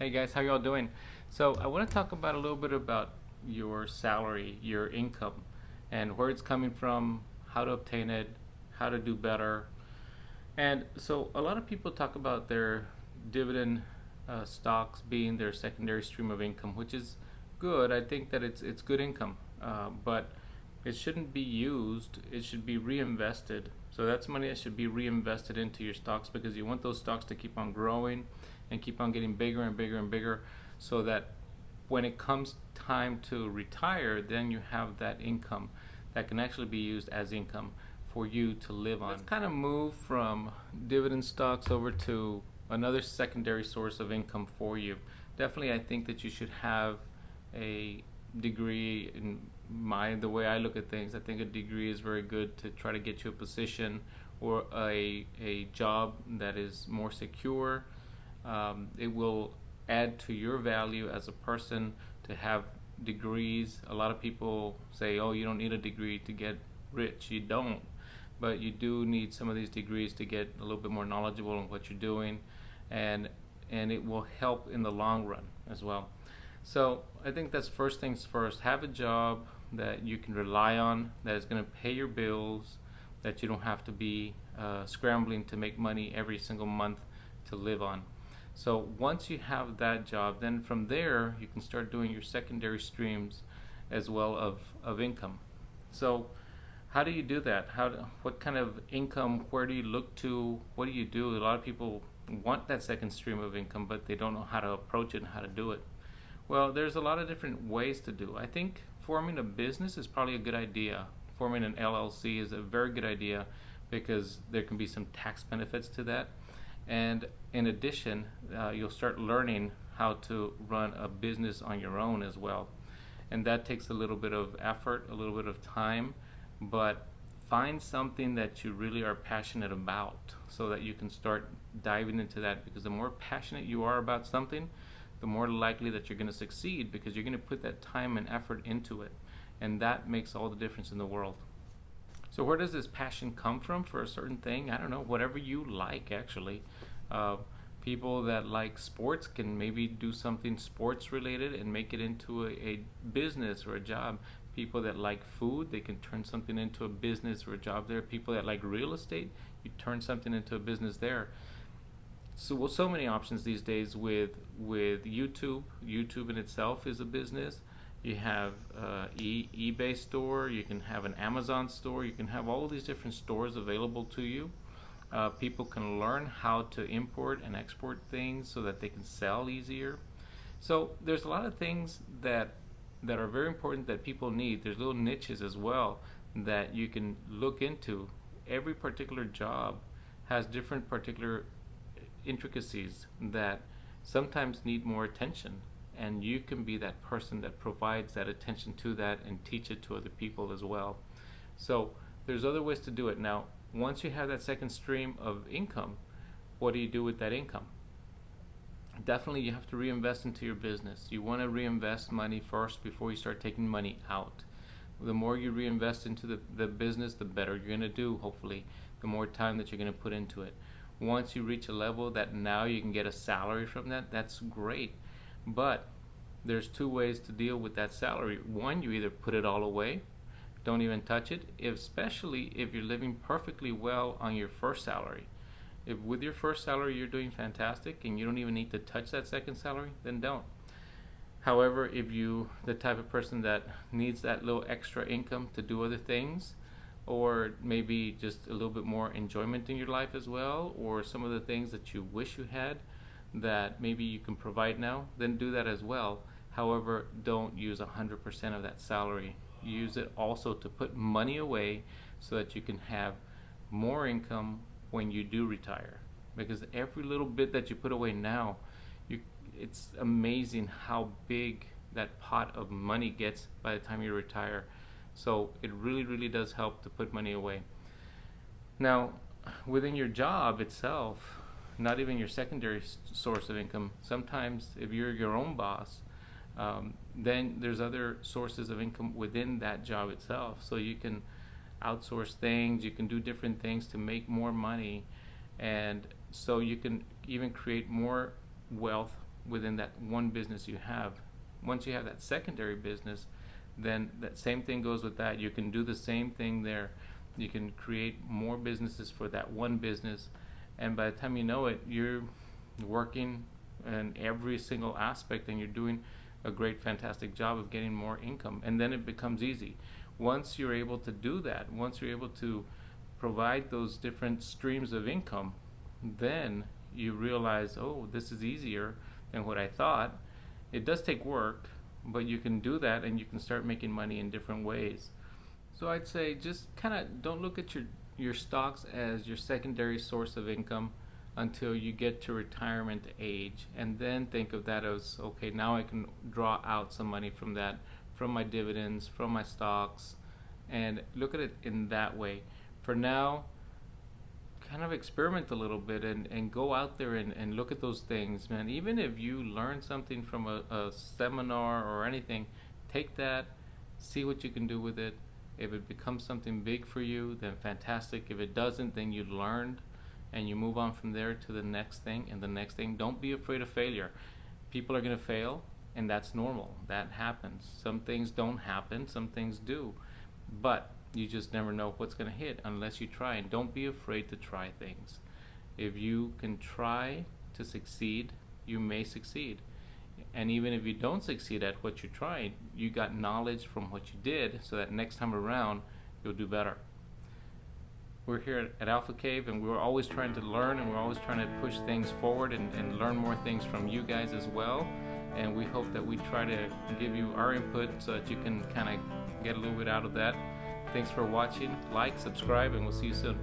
Hey guys, how y'all doing? So I want to talk about a little bit about your salary, your income, and where it's coming from, how to obtain it, how to do better. And so a lot of people talk about their dividend stocks being their secondary stream of income, which is good. I think that it's good income, but it shouldn't be used. It should be reinvested. So that's money that should be reinvested into your stocks because you want those stocks to keep on growing and keep on getting bigger and bigger and bigger, so that when it comes time to retire, then you have that income that can actually be used as income for you to live on. Let's kind of move from dividend stocks over to another secondary source of income for you. Definitely, I think that you should have a degree. In the way I look at things, I think a degree is very good to try to get you a position or a job that is more secure. It will add to your value as a person to have degrees. A lot of people say, oh, you don't need a degree to get rich. You don't, but you do need some of these degrees to get a little bit more knowledgeable on what you're doing, and it will help in the long run as well. So I think that's first things first. Have a job that you can rely on, that is going to pay your bills, that you don't have to be scrambling to make money every single month to live on. So once you have that job, then from there you can start doing your secondary streams as well of income. So how do you do that? What kind of income? Where do you look to? What do you do? A lot of people want that second stream of income, but they don't know how to approach it and how to do it. Well, there's a lot of different ways to do. I think forming a business is probably a good idea. Forming an LLC is a very good idea because there can be some tax benefits to that. And in addition, you'll start learning how to run a business on your own as well. And that takes a little bit of effort, a little bit of time, but find something that you really are passionate about so that you can start diving into that, because the more passionate you are about something, the more likely that you're going to succeed, because you're going to put that time and effort into it. And that makes all the difference in the world. So where does this passion come from for a certain thing? I don't know, whatever you like actually. Uh, People that like sports can maybe do something sports related and make it into a business or a job. People that like food, they can turn something into a business or a job there. People that like real estate, you turn something into a business there. So well, so many options these days with YouTube. YouTube in itself is a business. You have eBay store. You can have an Amazon store. You can have all of these different stores available to you. People can learn how to import and export things so that they can sell easier. So there's a lot of things that are very important that people need. There's little niches as well that you can look into. Every particular job has different particular intricacies that sometimes need more attention, and you can be that person that provides that attention to that and teach it to other people as well. So there's other ways to do it. Now, once you have that second stream of income, what do you do with that income? Definitely you have to reinvest into your business. You want to reinvest money first before you start taking money out. The more you reinvest into the business, the better you're going to do, hopefully, the more time that you're going to put into it. Once you reach a level that now you can get a salary from that, that's great. But there's two ways to deal with that salary. One, you either put it all away, don't even touch it, especially if you're living perfectly well on your first salary. If with your first salary you're doing fantastic and you don't even need to touch that second salary, then don't. However, if you the type of person that needs that little extra income to do other things, or maybe just a little bit more enjoyment in your life as well, or some of the things that you wish you had that maybe you can provide now, then do that as well. However, don't use 100% of that salary. Use it also to put money away so that you can have more income when you do retire. Because every little bit that you put away now, it's amazing how big that pot of money gets by the time you retire. So it really, really does help to put money away. Now, within your job itself, not even your secondary source of income, sometimes if you're your own boss, then there's other sources of income within that job itself. So you can outsource things, you can do different things to make more money, and so you can even create more wealth within that one business you have. Once you have that secondary business, then that same thing goes with that. You can do the same thing there. You can create more businesses for that one business, and by the time you know it, you're working in every single aspect, and you're doing a great, fantastic job of getting more income. And then it becomes easy. Once you're able to do that, once you're able to provide those different streams of income, then you realize, oh, this is easier than what I thought. It does take work, but you can do that, and you can start making money in different ways. So I'd say just kind of don't look at your stocks as your secondary source of income until you get to retirement age, and then think of that as, okay, now I can draw out some money from that, from my dividends, from my stocks, and look at it in that way. For now, kind of experiment a little bit, and go out there and look at those things, man. Even if you learn something from a seminar or anything, take that, see what you can do with it. If it becomes something big for you, then fantastic. If it doesn't, then you learned, and you move on from there to the next thing and the next thing. Don't be afraid of failure. People are going to fail, and that's normal. That happens. Some things don't happen, some things do. But you just never know what's going to hit unless you try. And don't be afraid to try things. If you can try to succeed, you may succeed. And even if you don't succeed at what you're trying, you got knowledge from what you did, so that next time around, you'll do better. We're here at Alpha Cave, and we're always trying to learn, and we're always trying to push things forward and learn more things from you guys as well. And we hope that we try to give you our input so that you can kind of get a little bit out of that. Thanks for watching. Like, subscribe, and we'll see you soon.